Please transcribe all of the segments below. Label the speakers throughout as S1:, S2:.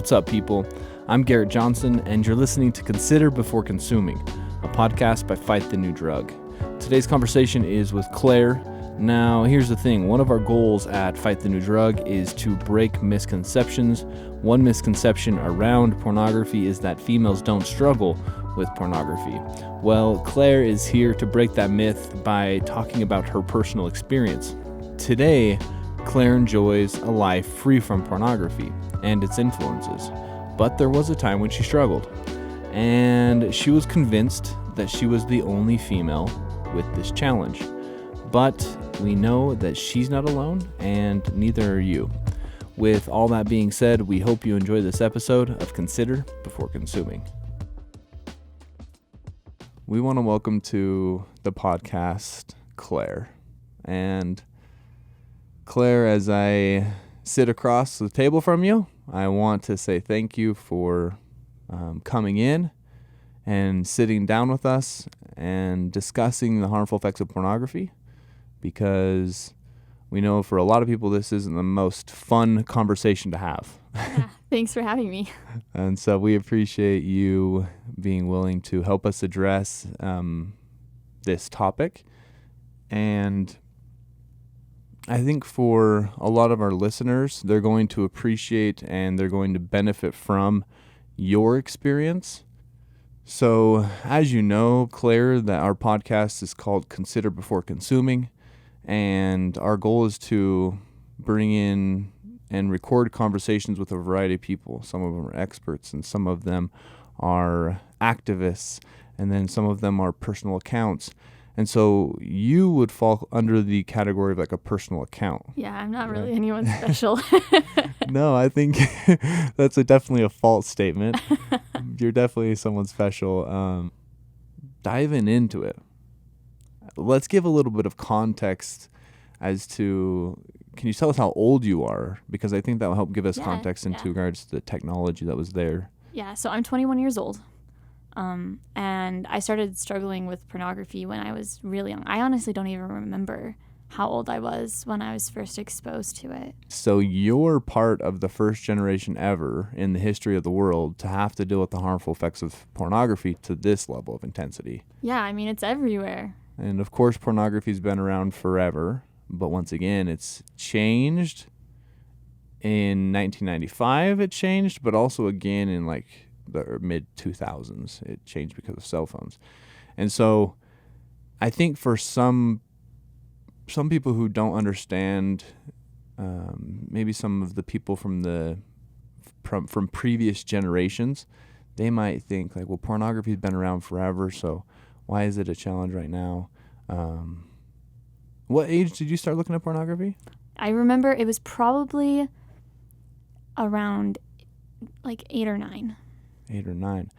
S1: What's up, people? I'm Garrett Johnson, and you're listening to Consider Before Consuming, a podcast by Fight the New Drug. Today's conversation is with Claire. Now, here's the thing. One of our goals at Fight the New Drug is to break misconceptions. One misconception around pornography is that females don't struggle with pornography. Well, Claire is here to break that myth by talking about her personal experience. Today, Claire enjoys a life free from pornography and its influences, but there was a time when she struggled, and she was convinced that she was the only female with this challenge. But we know that she's not alone, and neither are you. With all that being said, we hope you enjoy this episode of Consider Before Consuming. We want to welcome to the podcast Claire. And Claire, as I sit across the table from you, I want to say thank you for coming in and sitting down with us and discussing the harmful effects of pornography, because we know for a lot of people this isn't the most fun conversation to have.
S2: Yeah, thanks for having me.
S1: And so we appreciate you being willing to help us address this topic. And I think for a lot of our listeners, they're going to appreciate and they're going to benefit from your experience. So as you know, Claire, that our podcast is called Consider Before Consuming, and our goal is to bring in and record conversations with a variety of people. Some of them are experts, and some of them are activists, and then some of them are personal accounts. And so you would fall under the category of like a personal account.
S2: Yeah, I'm not really anyone special.
S1: No, I think that's definitely a false statement. You're definitely someone special. Diving into it, let's give a little bit of context as to, can you tell us how old you are? Because I think that will help give us context into regards to the technology that was there.
S2: Yeah, so I'm 21 years old. And I started struggling with pornography when I was really young. I honestly don't even remember how old I was when I was first exposed to it.
S1: So you're part of the first generation ever in the history of the world to have to deal with the harmful effects of pornography to this level of intensity.
S2: Yeah, I mean, it's everywhere.
S1: And of course, pornography's been around forever. But once again, it's changed. In 1995, it changed, but also again in like the mid-2000s, it changed because of cell phones. And so I think for some people who don't understand, maybe some of the people from previous generations, they might think like, well, pornography's been around forever, so why is it a challenge right now? What age did you start looking at pornography?
S2: I remember it was probably around like 8 or 9.
S1: 8 or 9.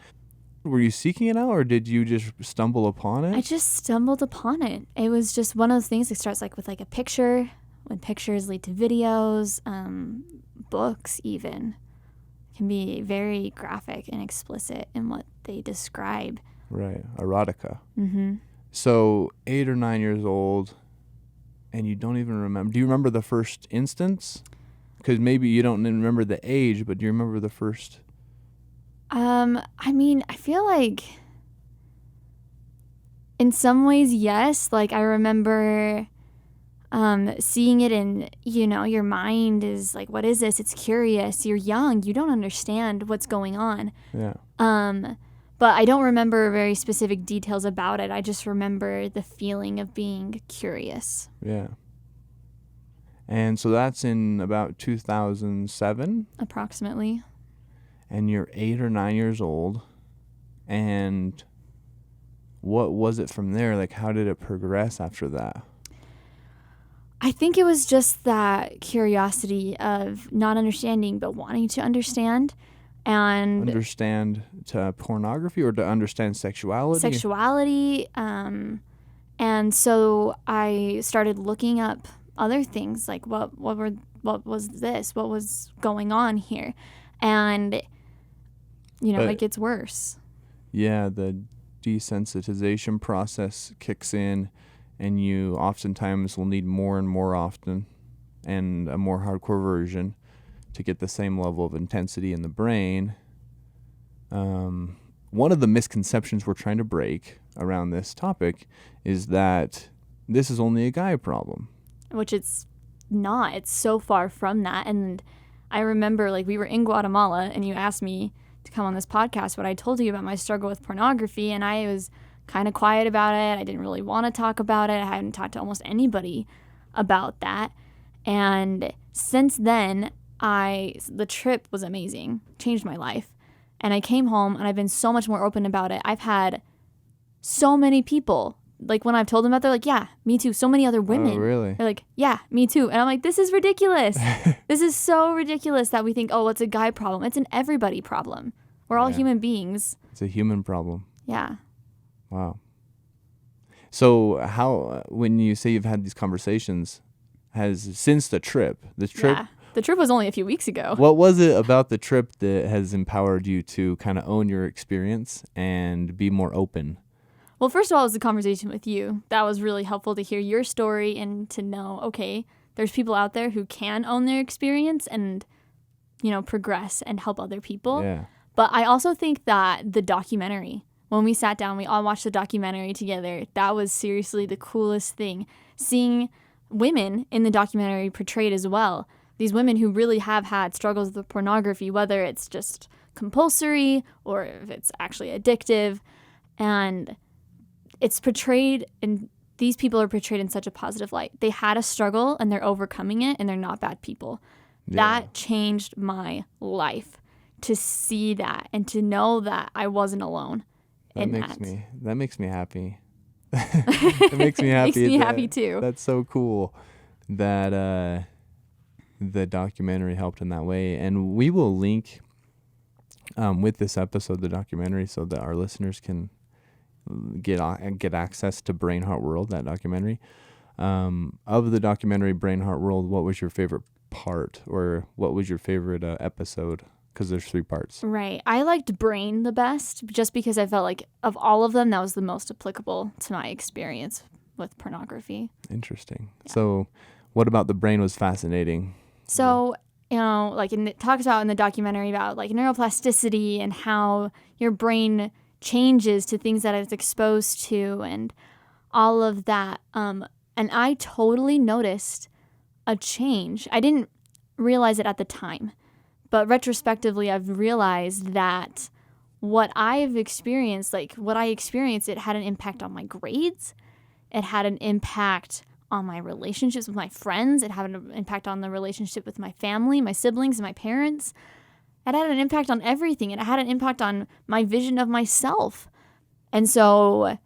S1: Were you seeking it out, or did you just stumble upon it?
S2: I just stumbled upon it. It was just one of those things that starts like with like a picture, when pictures lead to videos, books even can be very graphic and explicit in what they describe.
S1: Right, erotica.
S2: Mm-hmm.
S1: So 8 or 9 years old, and you don't even remember. Do you remember the first instance? Because maybe you don't remember the age, but do you remember the first?
S2: I mean, I feel like in some ways, yes. Like I remember seeing it, and your mind is like, what is this? It's curious. You're young. You don't understand what's going on.
S1: Yeah.
S2: But I don't remember very specific details about it. I just remember the feeling of being curious.
S1: Yeah. And so that's in about 2007?
S2: Approximately.
S1: And you're 8 or 9 years old. And what was it from there? Like, how did it progress after that?
S2: I think it was just that curiosity of not understanding, but wanting to understand. And
S1: understand to pornography, or to understand sexuality?
S2: Sexuality. And so I started looking up other things, like what was this? What was going on here? And it gets worse. Yeah,
S1: the desensitization process kicks in, and you oftentimes will need more and more often, and a more hardcore version to get the same level of intensity in the brain. One of the misconceptions we're trying to break around this topic is that this is only a guy problem.
S2: Which it's not. It's so far from that. And I remember, like, we were in Guatemala and you asked me to come on this podcast, but I told you about my struggle with pornography, and I was kind of quiet about it. I didn't really want to talk about it. I hadn't talked to almost anybody about that. And since then, the trip was amazing, changed my life. And I came home and I've been so much more open about it. I've had so many people, like, when I've told them about it, they're like, yeah, me too. So many other women.
S1: Oh, really?
S2: They're like, yeah, me too. And I'm like, this is ridiculous. This is so ridiculous that we think, oh, it's a guy problem. It's an everybody problem. We're all human beings.
S1: It's a human problem.
S2: Yeah.
S1: Wow. So how, when you say you've had these conversations, since the trip,
S2: Yeah. The trip was only a few weeks ago.
S1: What was it about the trip that has empowered you to kind of own your experience and be more open?
S2: Well, first of all, it was the conversation with you. That was really helpful to hear your story and to know, okay, there's people out there who can own their experience and, progress and help other people.
S1: Yeah.
S2: But I also think that the documentary, when we sat down, we all watched the documentary together. That was seriously the coolest thing. Seeing women in the documentary portrayed as well. These women who really have had struggles with pornography, whether it's just compulsory or if it's actually addictive. And it's portrayed, and these people are portrayed in such a positive light. They had a struggle and they're overcoming it, and they're not bad people. Yeah. That changed my life, to see that and to know that I wasn't alone. That makes
S1: me happy. It makes me happy.
S2: Makes me happy too.
S1: That's so cool that the documentary helped in that way. And we will link with this episode the documentary so that our listeners can get access to Brain Heart World, that documentary. Of the documentary Brain Heart World, what was your favorite part, or what was your favorite episode? Because there's 3 parts.
S2: Right. I liked Brain the best, just because I felt like of all of them, that was the most applicable to my experience with pornography.
S1: Interesting. Yeah. So what about the Brain was fascinating?
S2: So, it talks about in the documentary about like neuroplasticity and how your brain changes to things that it's exposed to and all of that. And I totally noticed a change. I didn't realize it at the time, but retrospectively, I've realized that what I've experienced, it had an impact on my grades. It had an impact on my relationships with my friends. It had an impact on the relationship with my family, my siblings, and my parents. It had an impact on everything. It had an impact on my vision of myself. And so,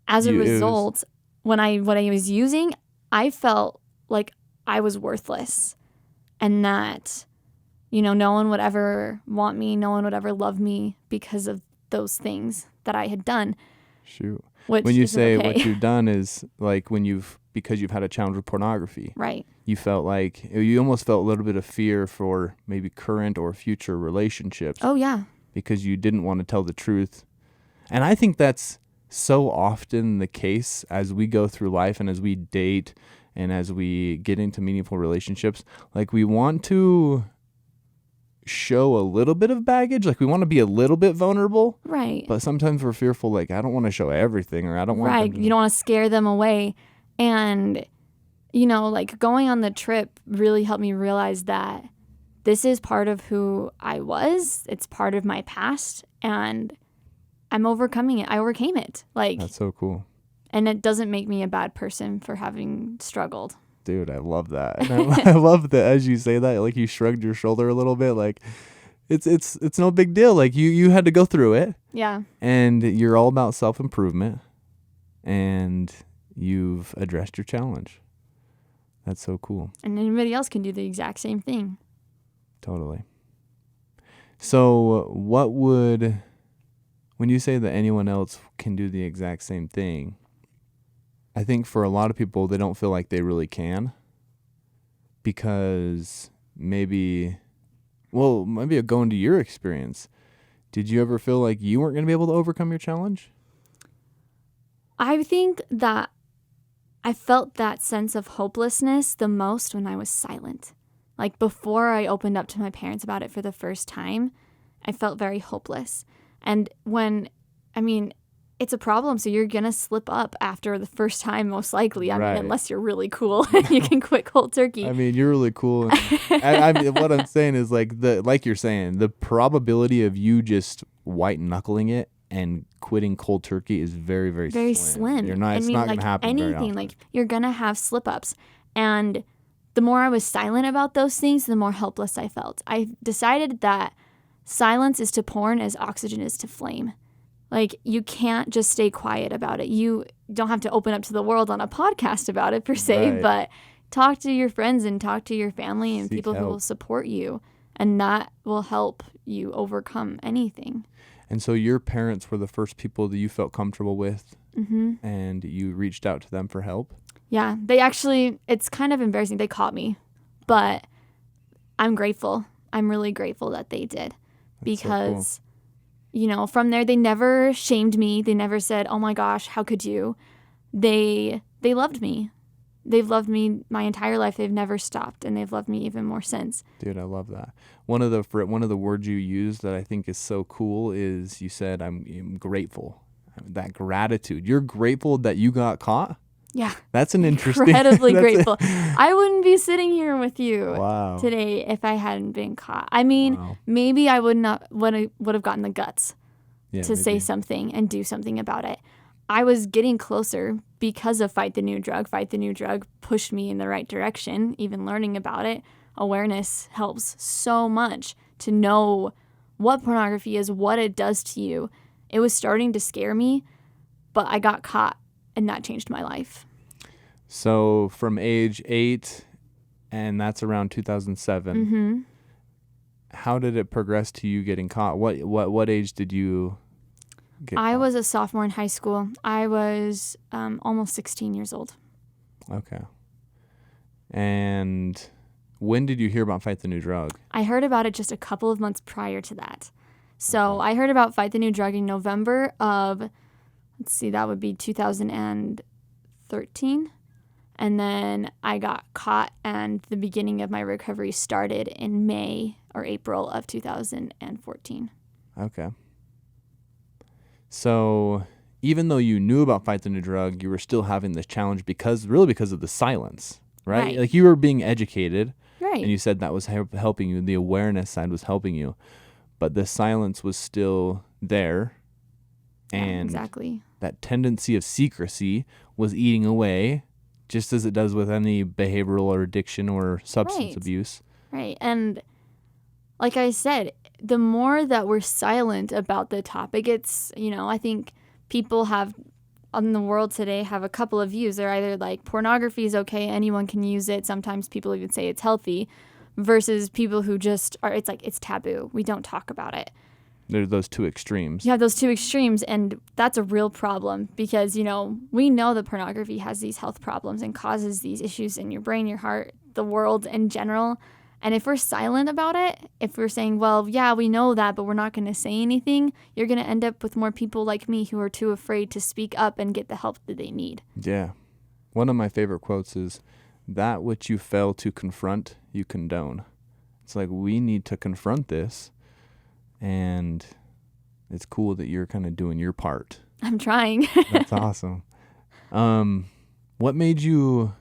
S2: as a result, when I was using, I felt like I was worthless, and that, no one would ever want me, no one would ever love me because of those things that I had done.
S1: Shoot. When you say what you've done is like because you've had a challenge with pornography.
S2: Right.
S1: You almost felt a little bit of fear for maybe current or future relationships.
S2: Oh, yeah.
S1: Because you didn't want to tell the truth. And I think that's so often the case as we go through life and as we date and as we get into meaningful relationships. Like, we want to show a little bit of baggage, like we want to be a little bit vulnerable,
S2: right?
S1: But sometimes we're fearful, like, I don't want to show everything, or I don't want
S2: right. You don't want to scare them away. And like, going on the trip really helped me realize that this is part of who I was. It's part of my past, and I'm overcoming it. I overcame it. Like,
S1: that's so cool.
S2: And it doesn't make me a bad person for having struggled.
S1: Dude, I love that. And I love that as you say that, like, you shrugged your shoulder a little bit, like it's no big deal. Like, you had to go through it.
S2: Yeah.
S1: And you're all about self-improvement, and you've addressed your challenge. That's so cool.
S2: And anybody else can do the exact same thing.
S1: Totally. So when you say that anyone else can do the exact same thing, I think for a lot of people, they don't feel like they really can, because maybe going to your experience, did you ever feel like you weren't going to be able to overcome your challenge?
S2: I think that I felt that sense of hopelessness the most when I was silent. Like before I opened up to my parents about it for the first time, I felt very hopeless. And it's a problem, so you're going to slip up after the first time, most likely. I mean, unless you're really cool and you can quit cold turkey.
S1: I mean, you're really cool. And what I'm saying is like you're saying, the probability of you just white knuckling it and quitting cold turkey is very, very,
S2: very
S1: slim.
S2: slim.
S1: It's not going to happen very often.
S2: Like you're going to have slip ups. And the more I was silent about those things, the more helpless I felt. I decided that silence is to porn as oxygen is to flame. Like, you can't just stay quiet about it. You don't have to open up to the world on a podcast about it, per se, but talk to your friends and talk to your family and people who will support you, and that will help you overcome anything.
S1: And so your parents were the first people that you felt comfortable with, and you reached out to them for help?
S2: Yeah. They actually, it's kind of embarrassing. They caught me, but I'm grateful. I'm really grateful that they did. That's because... so cool. You know, from there, they never shamed me. They never said, oh my gosh, how could you? They loved me. They've loved me my entire life. They've never stopped, and they've loved me even more since.
S1: Dude, I love that. One of the words you used that I think is so cool is you said, I'm grateful. That gratitude. You're grateful that you got caught?
S2: Yeah.
S1: That's an interesting...
S2: Incredibly grateful. I wouldn't be sitting here with you
S1: today
S2: if I hadn't been caught. I mean, maybe I would have gotten the guts to say something and do something about it. I was getting closer because of Fight the New Drug. Fight the New Drug pushed me in the right direction, even learning about it. Awareness helps so much to know what pornography is, what it does to you. It was starting to scare me, but I got caught. And that changed my life.
S1: So from age 8, and that's around 2007, how did it progress to you getting caught? What age did you get caught?
S2: I was a sophomore in high school. I was almost 16 years old.
S1: Okay. And when did you hear about Fight the New Drug? I
S2: heard about it just a couple of months prior to that. So I heard about Fight the New Drug in November of... Let's see, that would be 2013. And then I got caught, and the beginning of my recovery started in May or April of 2014.
S1: Okay. So even though you knew about Fight the New Drug, you were still having this challenge because of the silence, right? Like you were being educated,
S2: right?
S1: And you said that was helping you. The awareness side was helping you, but the silence was still there. And
S2: exactly.
S1: That tendency of secrecy was eating away, just as it does with any behavioral or addiction or substance abuse.
S2: Right. And like I said, the more that we're silent about the topic, it's, I think people in the world today have a couple of views. They're either like pornography is okay, anyone can use it. Sometimes people even say it's healthy, versus people who just are, it's like, it's taboo. We don't talk about it.
S1: There's those two extremes.
S2: You have those two extremes, and that's a real problem because, we know that pornography has these health problems and causes these issues in your brain, your heart, the world in general. And if we're silent about it, if we're saying, well, yeah, we know that, but we're not going to say anything, you're going to end up with more people like me who are too afraid to speak up and get the help that they need.
S1: Yeah. One of my favorite quotes is, that which you fail to confront, you condone. It's like, we need to confront this. And it's cool that you're kind of doing your part.
S2: I'm trying.
S1: That's awesome. How did you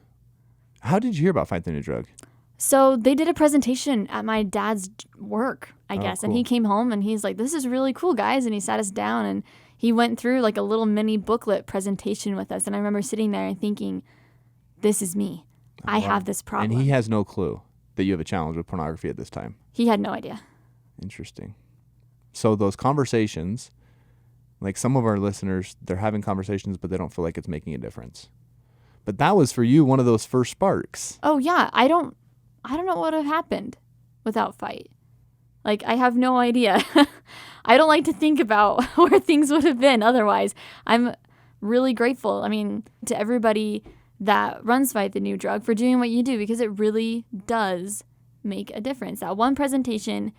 S1: hear about Fight the New Drug?
S2: So they did a presentation at my dad's work, I guess. Cool. And he came home and he's like, this is really cool, guys. And he sat us down and he went through like a little mini booklet presentation with us. And I remember sitting there and thinking, this is me. I have this problem.
S1: And he has no clue that you have a challenge with pornography at this time.
S2: He had no idea.
S1: Interesting. So those conversations, like some of our listeners, they're having conversations, but they don't feel like it's making a difference. But that was for you one of those first sparks.
S2: Oh yeah, I don't know what would have happened without Fight. Like I have no idea. I don't like to think about where things would have been otherwise. I'm really grateful. I mean, to everybody that runs Fight the New Drug for doing what you do, because it really does make a difference. That one presentation.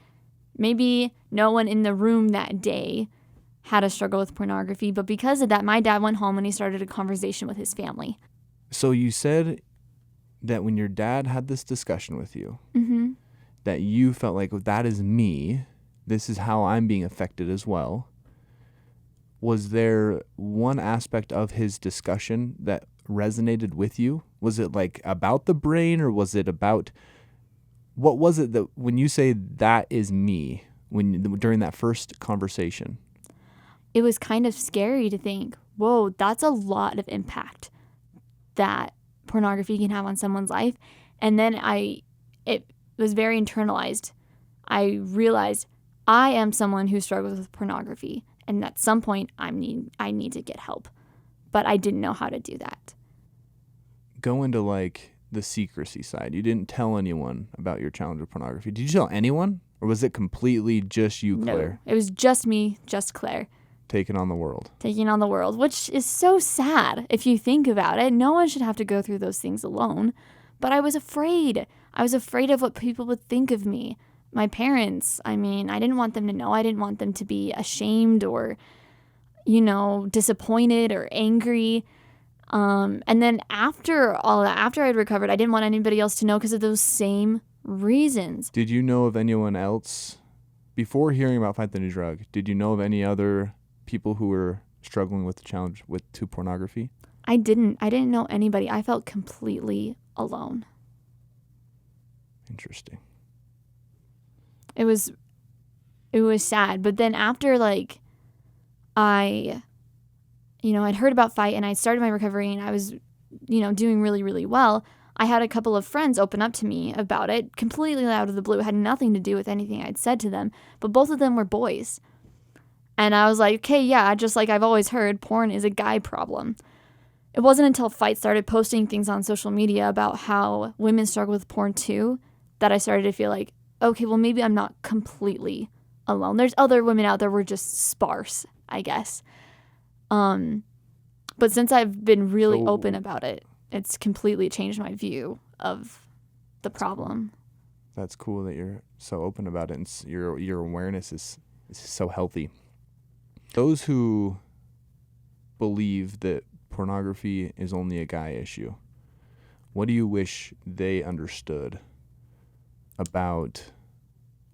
S2: Maybe no one in the room that day had a struggle with pornography, but because of that, my dad went home and he started a conversation with his family.
S1: So you said that when your dad had this discussion with you,
S2: Mm-hmm.
S1: that you felt like, well, that is me, this is how I'm being affected as well. Was there one aspect of his discussion that resonated with you? Was it like about the brain, or was it about, what was it that when you say that is me, during that first conversation?
S2: It was kind of scary to think, whoa, that's a lot of impact that pornography can have on someone's life. And then it was very internalized. I realized I am someone who struggles with pornography, and at some point I need to get help. But I didn't know how to do that.
S1: Go into like the secrecy side. You didn't tell anyone about your challenge with pornography. Did you tell anyone, or was it completely just you, Claire?
S2: No, it was just me, just Claire.
S1: Taking on the world,
S2: which is so sad if you think about it. No one should have to go through those things alone. But I was afraid. I was afraid of what people would think of me. My parents, I mean, I didn't want them to know. I didn't want them to be ashamed or, disappointed or angry. And then after all that, after I'd recovered, I didn't want anybody else to know because of those same reasons.
S1: Did you know of anyone else, before hearing about Fight the New Drug, did you know of any other people who were struggling with the challenge to pornography?
S2: I didn't know anybody. I felt completely alone.
S1: Interesting.
S2: It was sad. But then after I'd heard about Fight and I started my recovery and I was, doing really, really well. I had a couple of friends open up to me about it completely out of the blue. It had nothing to do with anything I'd said to them, but both of them were boys. And I was like, okay, yeah, just like I've always heard, porn is a guy problem. It wasn't until Fight started posting things on social media about how women struggle with porn too that I started to feel like, okay, well, maybe I'm not completely alone. There's other women out there who are just sparse, I guess. But since I've been really open about it, it's completely changed my view of the problem.
S1: That's cool that you're so open about it, and your awareness is so healthy. Those who believe that pornography is only a guy issue, what do you wish they understood about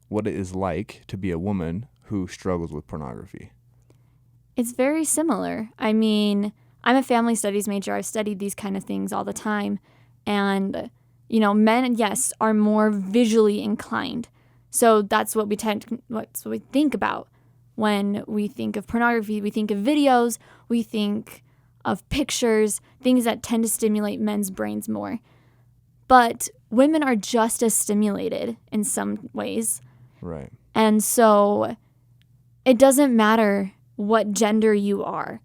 S1: what it is like to be a woman who struggles with pornography?
S2: It's very similar. I mean, I'm a family studies major. I've studied these kind of things all the time. And, men, yes, are more visually inclined. So that's what we think about when we think of pornography. We think of videos, we think of pictures, things that tend to stimulate men's brains more. But women are just as stimulated in some ways.
S1: Right.
S2: And so it doesn't matter what gender you are.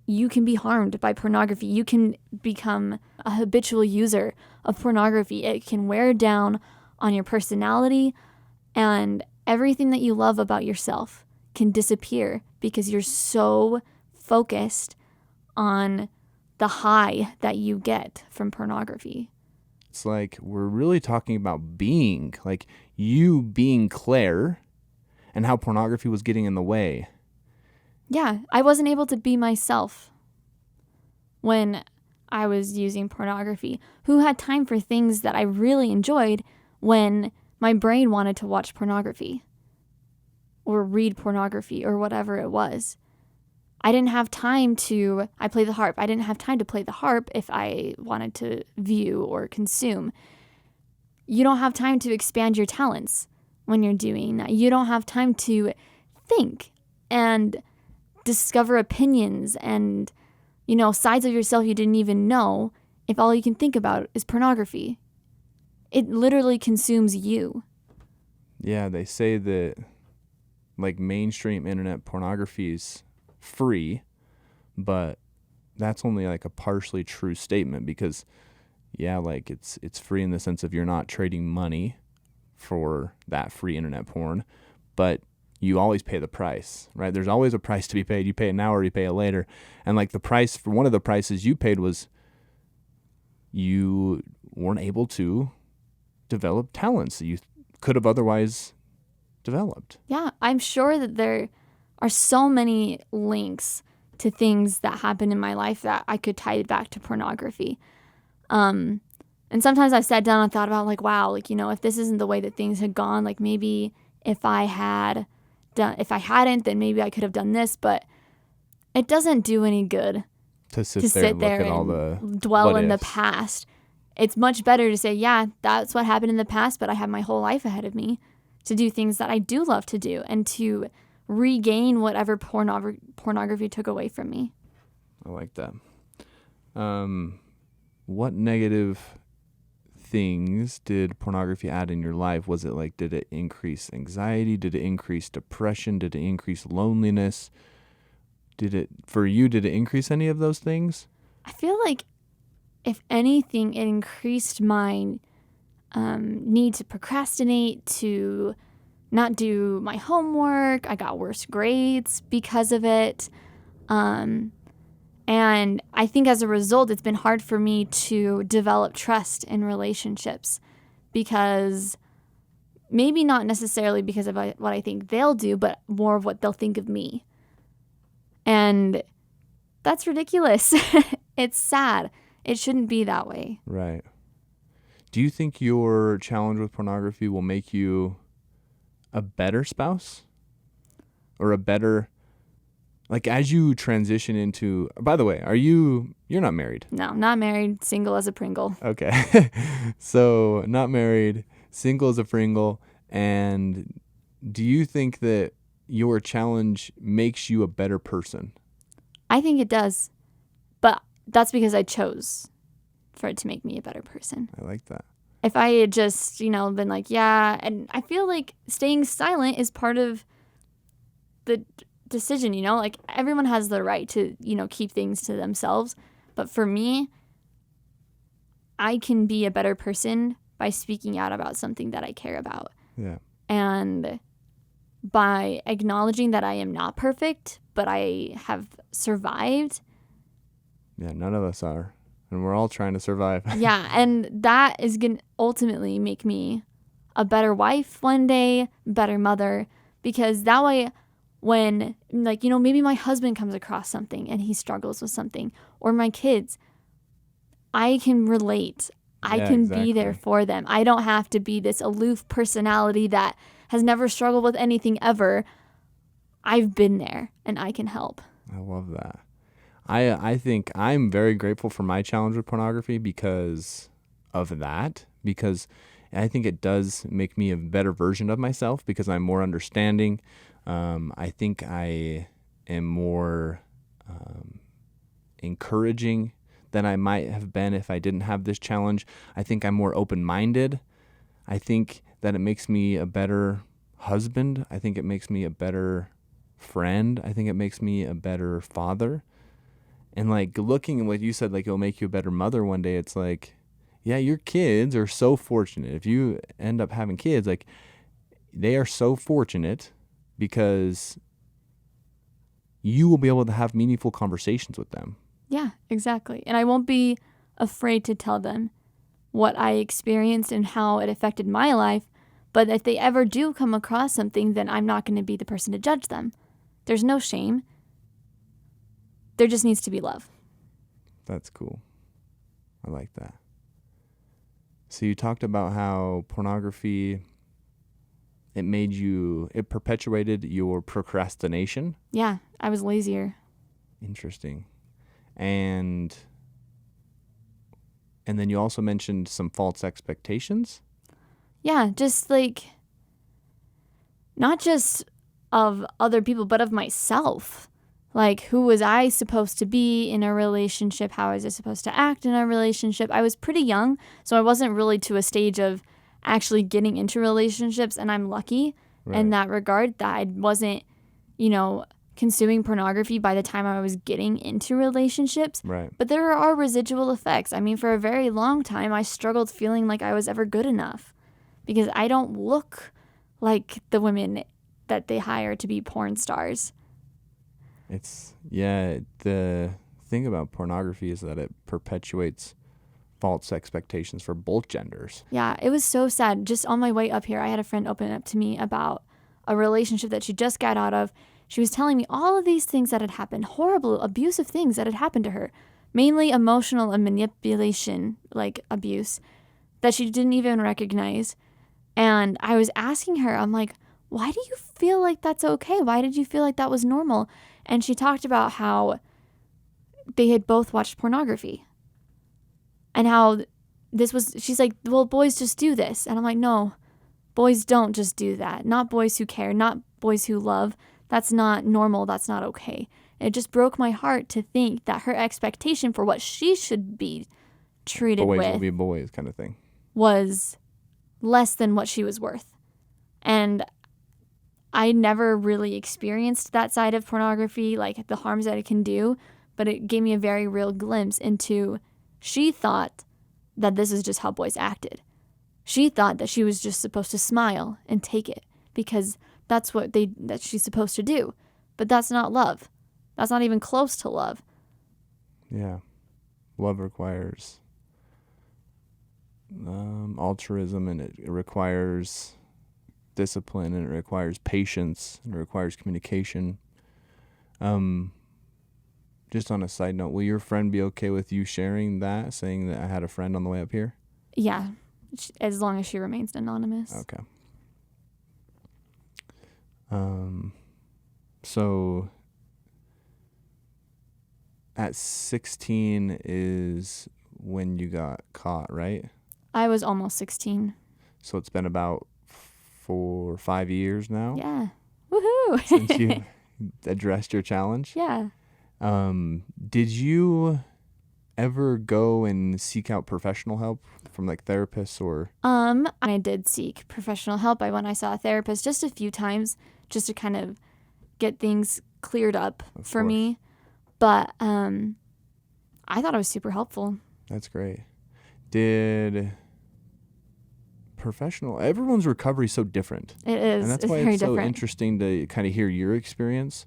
S2: You can be harmed by pornography. You can become a habitual user of pornography. It can wear down on your personality, and everything that you love about yourself can disappear because you're so focused on the high that you get from pornography.
S1: It's like we're really talking about being, like you being Claire, and how pornography was getting in the way.
S2: Yeah, I wasn't able to be myself when I was using pornography. Who had time for things that I really enjoyed when my brain wanted to watch pornography or read pornography or whatever it was? I didn't have time I play the harp. I didn't have time to play the harp if I wanted to view or consume. You don't have time to expand your talents when you're doing that. You don't have time to think and discover opinions and, sides of yourself you didn't even know if all you can think about is pornography. It literally consumes you.
S1: Yeah, they say that like mainstream internet pornography is free, but that's only like a partially true statement because like it's free in the sense of you're not trading money for that free internet porn, but you always pay the price, right? There's always a price to be paid. You pay it now or you pay it later. And like the price for one of the prices you paid was you weren't able to develop talents that you could have otherwise developed.
S2: Yeah, I'm sure that there are so many links to things that happened in my life that I could tie it back to pornography. And sometimes I've sat down and thought about, like, wow, like, if this isn't the way that things had gone, like, maybe if I hadn't, then maybe I could have done this. But it doesn't do any good
S1: to sit there and
S2: all
S1: the
S2: dwell in the
S1: ifs.
S2: past. It's much better to say, yeah, that's what happened in the past, but I have my whole life ahead of me to do things that I do love to do and to regain whatever pornography took away from me.
S1: I like that. What negative things did pornography add in your life? Was it like, did it increase anxiety? Did it increase depression? Did it increase loneliness? Did it increase any of those things?
S2: I feel like, if anything, it increased my need to procrastinate, to not do my homework. I got worse grades because of it. And I think as a result, it's been hard for me to develop trust in relationships, because maybe not necessarily because of what I think they'll do, but more of what they'll think of me. And that's ridiculous. It's sad. It shouldn't be that way.
S1: Right. Do you think your challenge with pornography will make you a better spouse? Or a better, like, as you transition into, by the way, you're not married?
S2: No, not married, single as a Pringle.
S1: Okay. So, not married, single as a Pringle. And do you think that your challenge makes you a better person?
S2: I think it does. But that's because I chose for it to make me a better person.
S1: I like that.
S2: If I had just, been like, yeah, and I feel like staying silent is part of the decision, like everyone has the right to, keep things to themselves. But for me, I can be a better person by speaking out about something that I care about.
S1: Yeah.
S2: And by acknowledging that I am not perfect, but I have survived.
S1: Yeah, none of us are. And we're all trying to survive.
S2: Yeah, and that is going to ultimately make me a better wife one day, better mother, because that way when, maybe my husband comes across something and he struggles with something, or my kids, I can relate. I can be there for them. I don't have to be this aloof personality that has never struggled with anything ever. I've been there and I can help.
S1: I love that. I think I'm very grateful for my challenge with pornography because of that, because I think it does make me a better version of myself because I'm more understanding. I think I am more encouraging than I might have been if I didn't have this challenge. I think I'm more open-minded. I think that it makes me a better husband. I think it makes me a better friend. I think it makes me a better father. And like looking at what you said, like it'll make you a better mother one day. It's like, yeah, your kids are so fortunate. If you end up having kids, like they are so fortunate because you will be able to have meaningful conversations with them.
S2: Yeah, exactly. And I won't be afraid to tell them what I experienced and how it affected my life. But if they ever do come across something, then I'm not going to be the person to judge them. There's no shame. There just needs to be love.
S1: That's cool. I like that. So you talked about how pornography, it perpetuated your procrastination.
S2: Yeah, I was lazier.
S1: Interesting. And then you also mentioned some false expectations.
S2: Yeah, just like, not just of other people, but of myself. Like, who was I supposed to be in a relationship? How was I supposed to act in a relationship? I was pretty young, so I wasn't really to a stage of actually getting into relationships, and I'm lucky in that regard that I wasn't, consuming pornography by the time I was getting into relationships.
S1: Right.
S2: But there are residual effects. I mean, for a very long time, I struggled feeling like I was ever good enough because I don't look like the women that they hire to be porn stars.
S1: The thing about pornography is that it perpetuates false expectations for both genders.
S2: Yeah, it was so sad. Just on my way up here, I had a friend open up to me about a relationship that she just got out of. She was telling me all of these things that had happened, horrible, abusive things that had happened to her, mainly emotional and manipulation, like abuse. that she didn't even recognize. And I was asking her, I'm like, why do you feel like that's okay? Why did you feel like that was normal? And she talked about how they had both watched pornography and how she's like, well, boys just do this. And I'm like, no, boys don't just do that. Not boys who care, not boys who love. That's not normal. That's not okay. It just broke my heart to think that her expectation for what she should be treated
S1: Boys
S2: with
S1: will be boys kind of thing.
S2: was less than what she was worth. And I never really experienced that side of pornography, like the harms that it can do, but it gave me a very real glimpse into she thought that this is just how boys acted. She thought that she was just supposed to smile and take it because that's that she's supposed to do. But that's not love. That's not even close to love.
S1: Yeah. Love requires altruism, and it requires discipline, and it requires patience, and it requires communication. Just on a side note, will your friend be okay with you sharing that, saying that I had a friend on the way up here?
S2: Yeah, as long as she remains anonymous.
S1: Okay. So at 16 is when you got caught, right?
S2: I was almost 16.
S1: So it's been about 4 or 5 years now.
S2: Yeah. Woohoo!
S1: Since you addressed your challenge.
S2: Yeah.
S1: Did you ever go and seek out professional help from like therapists or?
S2: I did seek professional help. I saw a therapist just a few times just to kind of get things cleared up for me. But I thought it was super helpful.
S1: That's great. Did everyone's recovery is so different.
S2: It is.
S1: And that's
S2: it's
S1: why
S2: very
S1: it's so
S2: different.
S1: interesting to kind of hear your experience.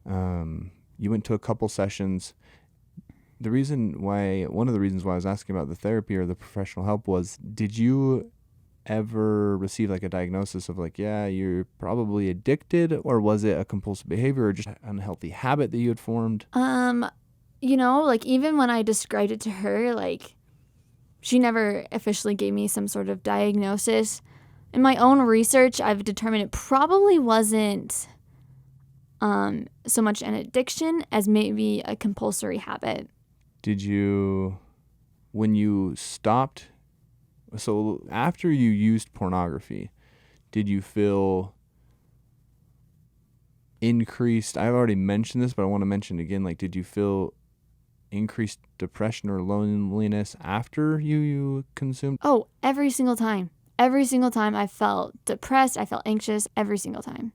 S1: You went to a couple sessions. One of the reasons why I was asking about the therapy or the professional help was, did you ever receive like a diagnosis of like, yeah, you're probably addicted, or was it a compulsive behavior or just an unhealthy habit that you had formed?
S2: Like even when I described it to her, like she never officially gave me some sort of diagnosis. In my own research, I've determined it probably wasn't so much an addiction as maybe a compulsory habit.
S1: Did you, when you stopped, so after you used pornography, did you feel increased, I've already mentioned this, but I want to mention it again, like did you feel increased depression or loneliness after you consumed?
S2: Oh, every single time. Every single time I felt depressed, I felt anxious, every single time.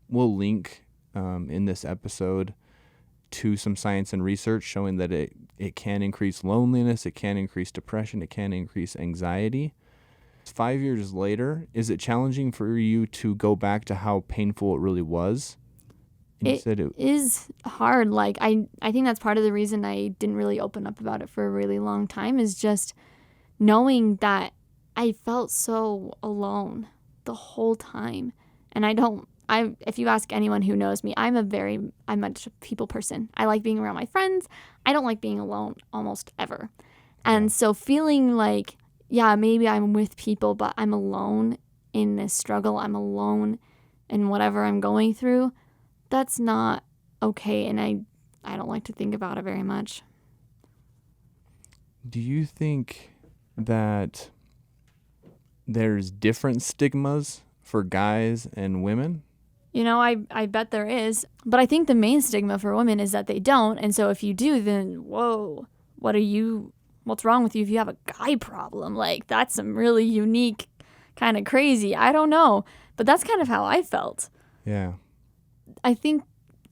S1: We'll link in this episode to some science and research showing that it can increase loneliness, it can increase depression, it can increase anxiety. 5 years later, is it challenging for you to go back to how painful it really was? And you said it
S2: is hard. Like I think that's part of the reason I didn't really open up about it for a really long time, is just knowing that I felt so alone the whole time. And if you ask anyone who knows me, I'm much a people person. I like being around my friends. I don't like being alone almost ever. And so feeling like, yeah, maybe I'm with people, but I'm alone in this struggle. I'm alone in whatever I'm going through. That's not okay. And I don't like to think about it very much.
S1: Do you think that there's different stigmas for guys and women?
S2: I bet there is. But I think the main stigma for women is that they don't. And so if you do, then, whoa, what's wrong with you if you have a guy problem? Like, that's some really unique, kind of crazy. I don't know. But that's kind of how I felt.
S1: Yeah.
S2: I think,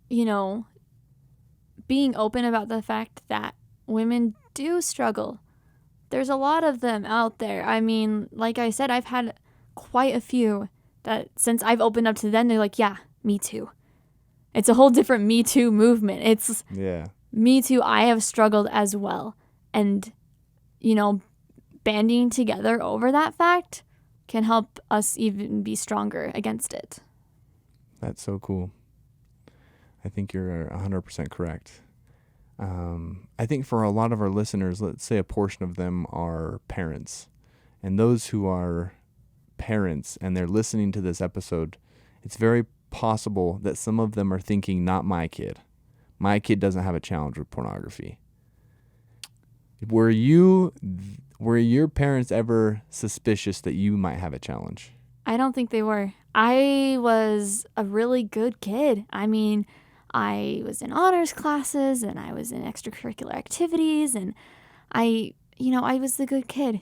S2: being open about the fact that women do struggle. There's a lot of them out there. I mean, like I said, I've had quite a few that since I've opened up to them, they're like, yeah, me too. It's a whole different Me Too movement. It's me too. I have struggled as well. And, banding together over that fact can help us even be stronger against it.
S1: That's so cool. I think you're 100% correct. I think for a lot of our listeners, let's say a portion of them are parents, And those who are parents and they're listening to this episode, it's very possible that some of them are thinking, not my kid. My kid doesn't have a challenge with pornography. Were your parents ever suspicious that you might have a challenge?
S2: I don't think they were. I was a really good kid. I mean, I was in honors classes and I was in extracurricular activities, and I was the good kid,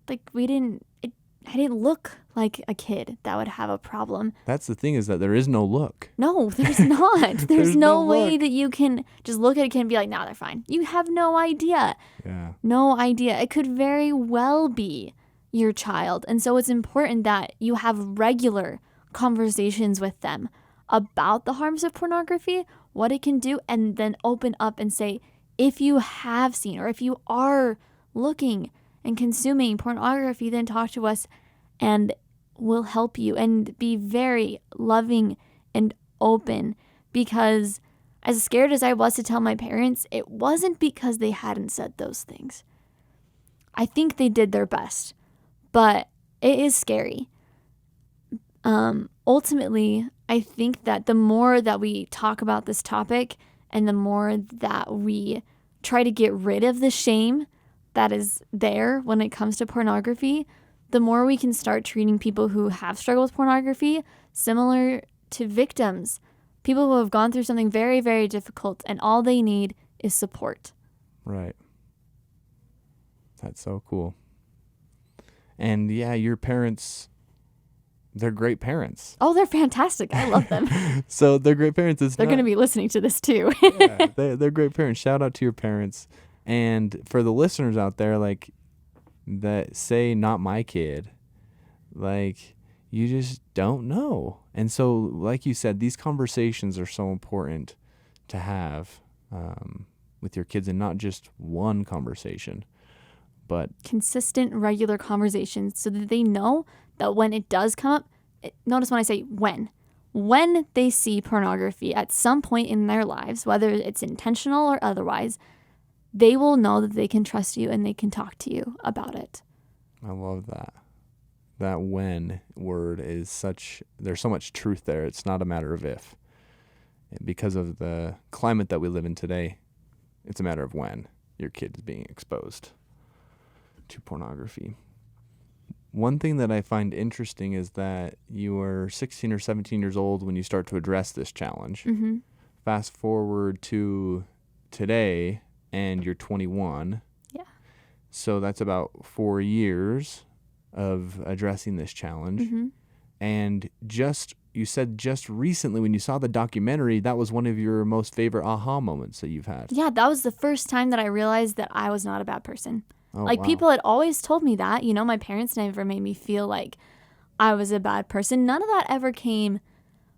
S2: Like I didn't look like a kid that would have a problem.
S1: That's the thing, is that there is no look.
S2: No, there's not. There's no way
S1: look.
S2: that you can just look at a kid and be like, no, they're fine. You have no idea.
S1: Yeah.
S2: No idea. It could very well be your child. And so it's important that you have regular conversations with them about the harms of pornography, what it can do, and then open up and say, if you have seen or if you are looking and consuming pornography, then talk to us and we'll help you, and be very loving and open. Because as scared as I was to tell my parents, it wasn't because they hadn't said those things. I think they did their best, but it is scary. Ultimately, I think that the more that we talk about this topic and the more that we try to get rid of the shame that is there when it comes to pornography, the more we can start treating people who have struggled with pornography similar to victims, people who have gone through something very, very difficult, and all they need is support.
S1: Right. That's so cool. And yeah, your parents, they're great parents.
S2: Oh, they're fantastic. I love them.
S1: So they're great parents.
S2: They're going to be listening to this too.
S1: Yeah, they're great parents. Shout out to your parents. And for the listeners out there, like, that say, not my kid, like, you just don't know. And so, like you said, these conversations are so important to have with your kids, and not just one conversation, but
S2: consistent, regular conversations, so that they know that when it does come up, notice when I say when they see pornography at some point in their lives, whether it's intentional or otherwise, they will know that they can trust you and they can talk to you about it.
S1: I love that. That when word is there's so much truth there. It's not a matter of if. Because of the climate that we live in today, it's a matter of when your kid is being exposed to pornography. One thing that I find interesting is that you were 16 or 17 years old when you start to address this challenge.
S2: Mm-hmm.
S1: Fast forward to today, and you're 21.
S2: Yeah.
S1: So that's about 4 years of addressing this challenge.
S2: Mm-hmm.
S1: And you said just recently when you saw the documentary, that was one of your most favorite aha moments that you've had.
S2: Yeah, that was the first time that I realized that I was not a bad person.
S1: Oh,
S2: wow. People had always told me that. My parents never made me feel like I was a bad person. None of that ever came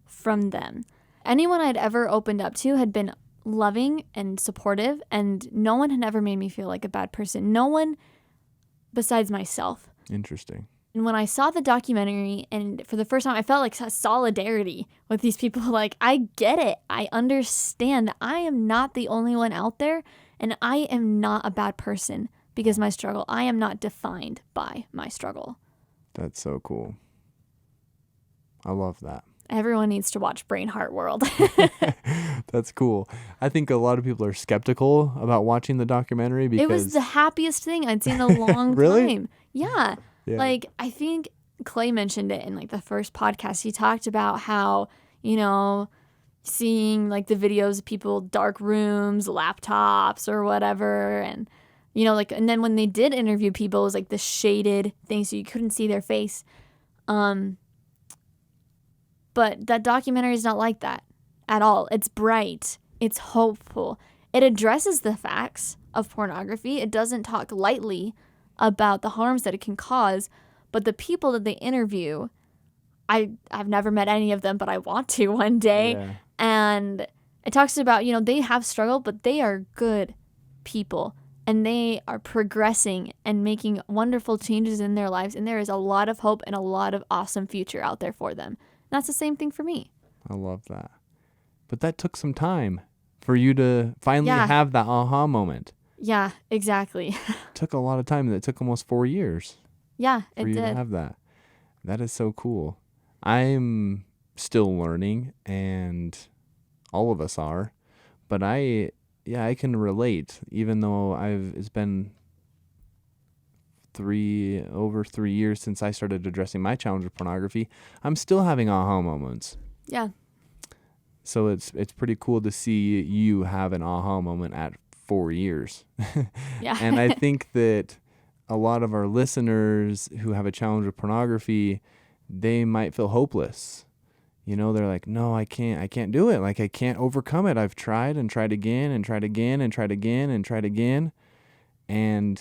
S2: from them. Anyone I'd ever opened up to had been loving and supportive, and no one had ever made me feel like a bad person. No one besides myself.
S1: Interesting.
S2: And when I saw the documentary, and for the first time, I felt like solidarity with these people. Like, I get it. I understand that I am not the only one out there, and I am not a bad person because of my struggle. I am not defined by my struggle.
S1: That's so cool. I love that.
S2: Everyone needs to watch Brain Heart World.
S1: That's cool. I think a lot of people are skeptical about watching the documentary because
S2: it was the happiest thing I'd seen in a long
S1: really?
S2: time. Yeah. Like, I think Clay mentioned it in like the first podcast. He talked about how, seeing like the videos of people, dark rooms, laptops or whatever. And, and then when they did interview people, it was like the shaded thing so you couldn't see their face. But that documentary is not like that at all. It's bright. It's hopeful. It addresses the facts of pornography. It doesn't talk lightly about the harms that it can cause. But the people that they interview, I've never met any of them, but I want to one day.
S1: Yeah.
S2: And it talks about, they have struggled, but they are good people. And they are progressing and making wonderful changes in their lives. And there is a lot of hope and a lot of awesome future out there for them. That's the same thing for me.
S1: I love that. But that took some time for you to finally have that aha moment.
S2: Yeah, exactly.
S1: Took a lot of time. That took almost 4 years
S2: Yeah,
S1: for
S2: it
S1: you to
S2: did.
S1: have that. That is so cool. I'm still learning, and all of us are, but I can relate, even though it's been over 3 years since I started addressing my challenge with pornography. I'm still having aha moments.
S2: Yeah.
S1: So it's pretty cool to see you have an aha moment at 4 years.
S2: Yeah.
S1: And I think that a lot of our listeners who have a challenge with pornography, they might feel hopeless. They're like, no, I can't do it. Like, I can't overcome it. I've tried and tried again and tried again and tried again and tried again, and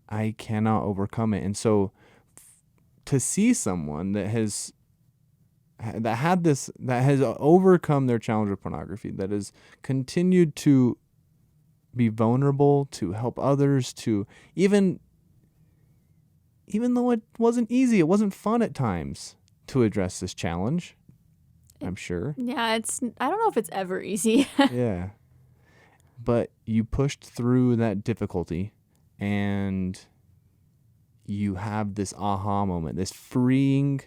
S1: I cannot overcome it. And so to see someone that has overcome their challenge with pornography, that has continued to be vulnerable, to help others, to even though it wasn't easy, it wasn't fun at times to address this challenge, I'm sure.
S2: Yeah, I don't know if it's ever easy.
S1: Yeah. But you pushed through that difficulty, and you have this aha moment, this freeing,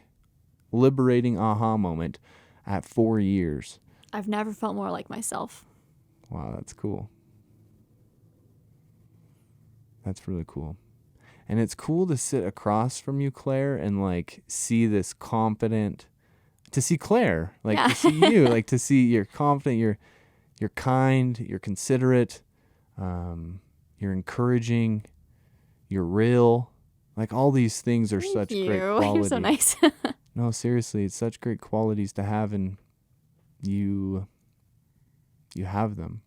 S1: liberating aha moment at 4 years.
S2: I've never felt more like myself.
S1: Wow, that's cool. That's really cool. And it's cool to sit across from you, Claire, and like see this confident, to see Claire, like
S2: Yeah.
S1: to see you, like to see you're confident, you're kind, you're considerate, you're encouraging, you're real. Like, all these things are
S2: Thank
S1: such
S2: you.
S1: great qualities.
S2: You're so nice.
S1: No, seriously, it's such great qualities to have, and you have them.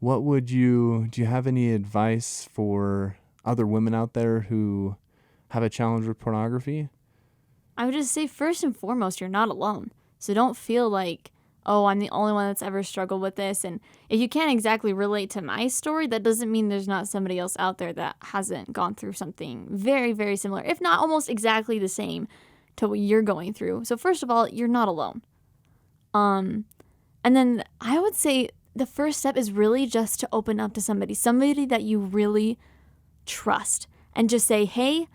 S1: Do you have any advice for other women out there who have a challenge with pornography?
S2: I would just say, first and foremost, you're not alone. So don't feel like, oh, I'm the only one that's ever struggled with this. And if you can't exactly relate to my story, that doesn't mean there's not somebody else out there that hasn't gone through something very, very similar, if not almost exactly the same to what you're going through. So first of all, you're not alone. And then I would say the first step is really just to open up to somebody that you really trust, and just say, hey,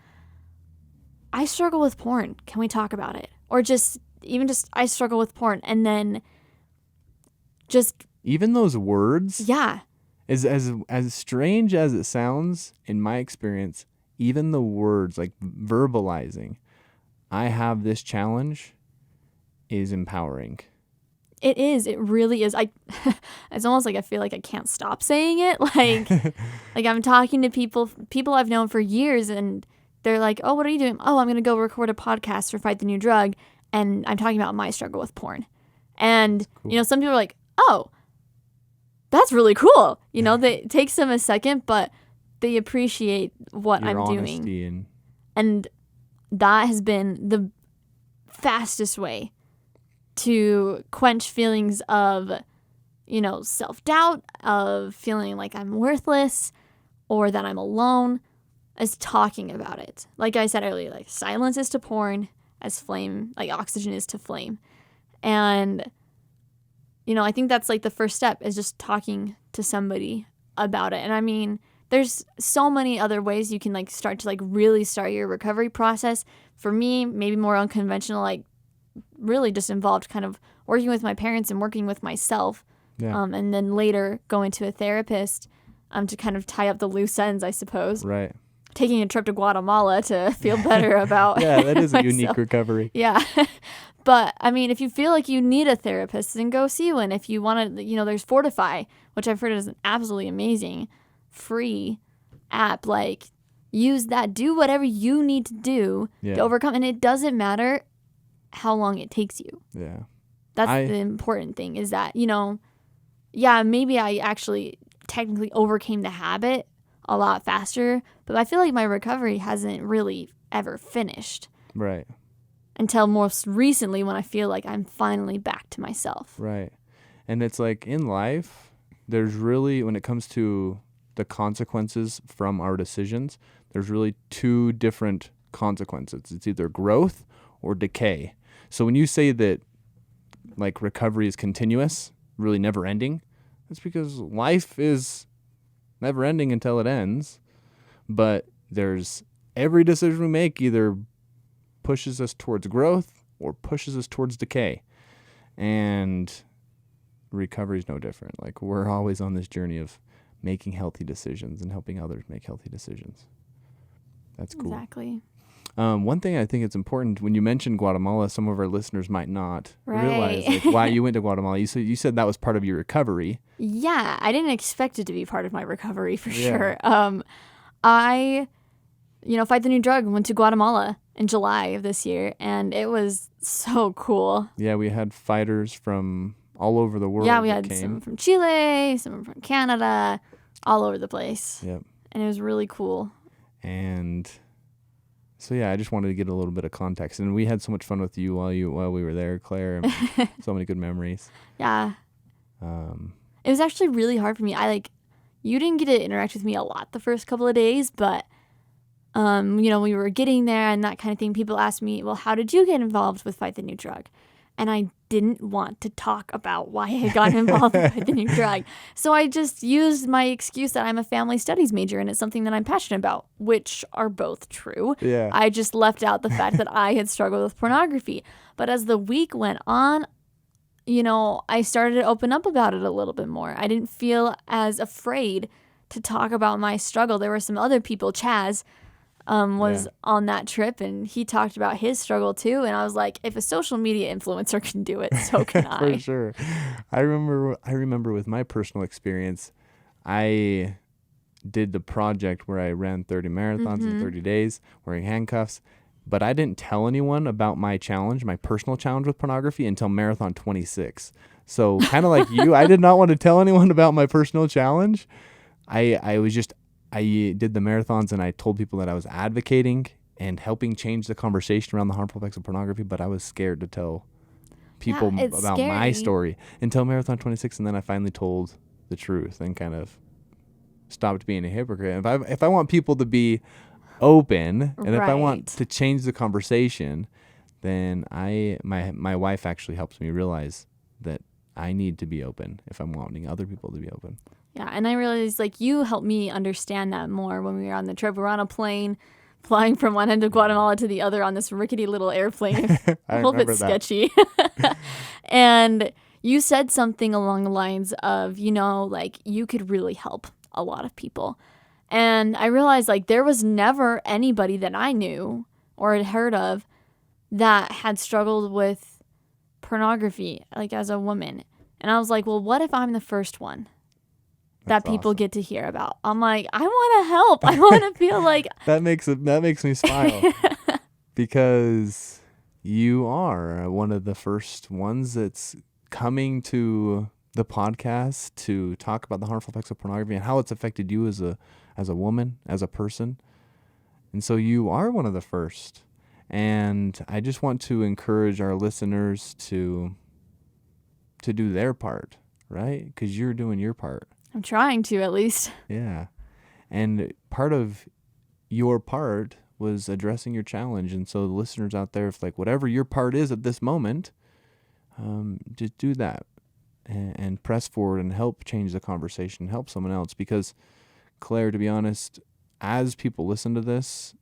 S2: I struggle with porn. Can we talk about it? Or just I struggle with porn. And then just,
S1: even those words,
S2: yeah,
S1: as strange as it sounds, in my experience, even the words, like verbalizing, I have this challenge, is empowering.
S2: it is. It really is. It's almost like I feel like I can't stop saying it. Like, like I'm talking to people I've known for years, and they're like, oh, what are you doing? Oh, I'm going to go record a podcast for Fight the New Drug. And I'm talking about my struggle with porn. And,
S1: Cool.
S2: Some people are like, oh, that's really cool. It takes them a second, but they appreciate what
S1: Your
S2: I'm
S1: honesty
S2: doing. And that has been the fastest way to quench feelings of, self-doubt, of feeling like I'm worthless or that I'm alone, is talking about it. Like I said earlier, like silence is to porn as flame, like oxygen is to flame. And, I think that's like the first step, is just talking to somebody about it. And I mean, there's so many other ways you can like start to like really start your recovery process. For me, maybe more unconventional, like really just involved kind of working with my parents and working with myself.
S1: Yeah.
S2: And then later going to a therapist to kind of tie up the loose ends, I suppose.
S1: Right.
S2: Taking a trip to Guatemala to feel better about
S1: Yeah, that is a
S2: myself.
S1: unique recovery.
S2: Yeah. But, I mean, if you feel like you need a therapist, then go see one. If you want to, there's Fortify, which I've heard is an absolutely amazing free app. Like, use that. Do whatever you need to do to overcome. And it doesn't matter how long it takes you.
S1: Yeah.
S2: That's the important thing, is that, maybe I actually technically overcame the habit a lot faster, but I feel like my recovery hasn't really ever finished.
S1: Right.
S2: Until most recently, when I feel like I'm finally back to myself.
S1: Right. And it's like, in life, there's really, when it comes to the consequences from our decisions, there's really two different consequences. It's either growth or decay. So when you say that like recovery is continuous, really never ending, That's because life is never ending until it ends. But there's every decision we make either pushes us towards growth or pushes us towards decay. And recovery is no different. Like, we're always on this journey of making healthy decisions and helping others make healthy decisions. That's cool.
S2: Exactly.
S1: One thing I think it's important, when you mentioned Guatemala, some of our listeners might not realize like, why you went to Guatemala. You said that was part of your recovery.
S2: Yeah, I didn't expect it to be part of my recovery for sure. I, Fight the New Drug, went to Guatemala in July of this year, and it was so cool.
S1: Yeah, we had fighters from all over the world.
S2: Yeah, we had some from Chile, some from Canada, all over the place.
S1: Yep.
S2: And it was really cool.
S1: And so, yeah, I just wanted to get a little bit of context. And we had so much fun with you while we were there, Claire. So many good memories.
S2: Yeah. It was actually really hard for me. You didn't get to interact with me a lot the first couple of days, but, we were getting there and that kind of thing. People asked me, well, how did you get involved with Fight the New Drug? And I didn't want to talk about why I got involved with the new drug. So I just used my excuse that I'm a family studies major and it's something that I'm passionate about, which are both true.
S1: Yeah.
S2: I just left out the fact that I had struggled with pornography. But as the week went on, I started to open up about it a little bit more. I didn't feel as afraid to talk about my struggle. There were some other people, Chaz, was on that trip, and he talked about his struggle too. And I was like, if a social media influencer can do it, so can I.
S1: For sure. I remember with my personal experience, I did the project where I ran 30 marathons in 30 days wearing handcuffs, but I didn't tell anyone about my challenge, my personal challenge with pornography, until marathon 26. So kind of like you, I did not want to tell anyone about my personal challenge. I did the marathons and I told people that I was advocating and helping change the conversation around the harmful effects of pornography, but I was scared to tell people about
S2: scary.
S1: my story until marathon 26, and then I finally told the truth and kind of stopped being a hypocrite. If I want people to be open and if I want to change the conversation, then my wife actually helps me realize that I need to be open if I'm wanting other people to be open.
S2: Yeah, and I realized, you helped me understand that more when we were on the trip. We're on a plane flying from one end of Guatemala to the other on this rickety little airplane. A little bit sketchy. And you said something along the lines of, you could really help a lot of people. And I realized, there was never anybody that I knew or had heard of that had struggled with pornography, as a woman. And I was like, well, what if I'm the first one that people get to hear about? I'm like, I want to help. I want to feel like
S1: that makes me smile because you are one of the first ones that's coming to the podcast to talk about the harmful effects of pornography and how it's affected you as a woman, as a person. And so you are one of the first. And I just want to encourage our listeners to do their part, right? Because you're doing your part.
S2: I'm trying to, at least.
S1: Yeah. And part of your part was addressing your challenge. And so the listeners out there, if whatever your part is at this moment, just do that and press forward and help change the conversation, help someone else. Because, Claire, to be honest, as people listen to this,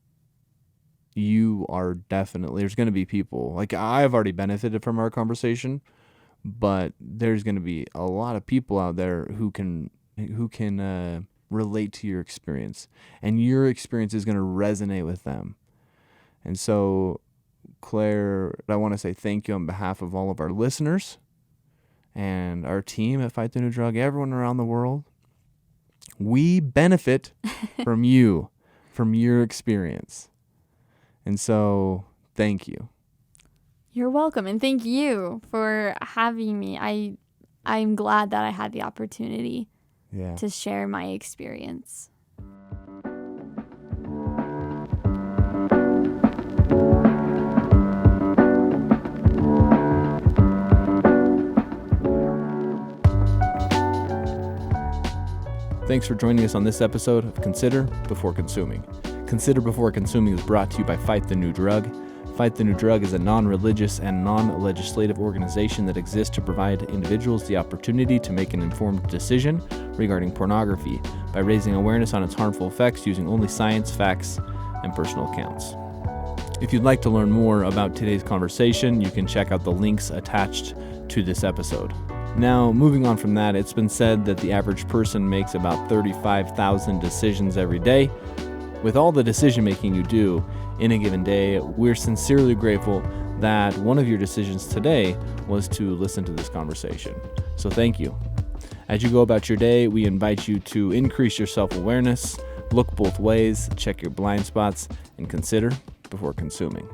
S1: you are definitely, there's going to be people, I've already benefited from our conversation, but there's going to be a lot of people out there who can relate to your experience, and your experience is going to resonate with them. And so, Claire, I want to say thank you on behalf of all of our listeners and our team at Fight the New Drug, everyone around the world. We benefit from you, from your experience. And so, thank you.
S2: You're welcome, and thank you for having me. I'm glad that I had the opportunity to share my experience.
S1: Thanks for joining us on this episode of Consider Before Consuming. Consider Before Consuming is brought to you by Fight the New Drug. Fight the New Drug is a non-religious and non-legislative organization that exists to provide individuals the opportunity to make an informed decision regarding pornography by raising awareness on its harmful effects using only science, facts, and personal accounts. If you'd like to learn more about today's conversation, you can check out the links attached to this episode. Now, moving on from that, it's been said that the average person makes about 35,000 decisions every day. With all the decision making you do in a given day, we're sincerely grateful that one of your decisions today was to listen to this conversation. So thank you. As you go about your day, we invite you to increase your self-awareness, look both ways, check your blind spots, and consider before consuming.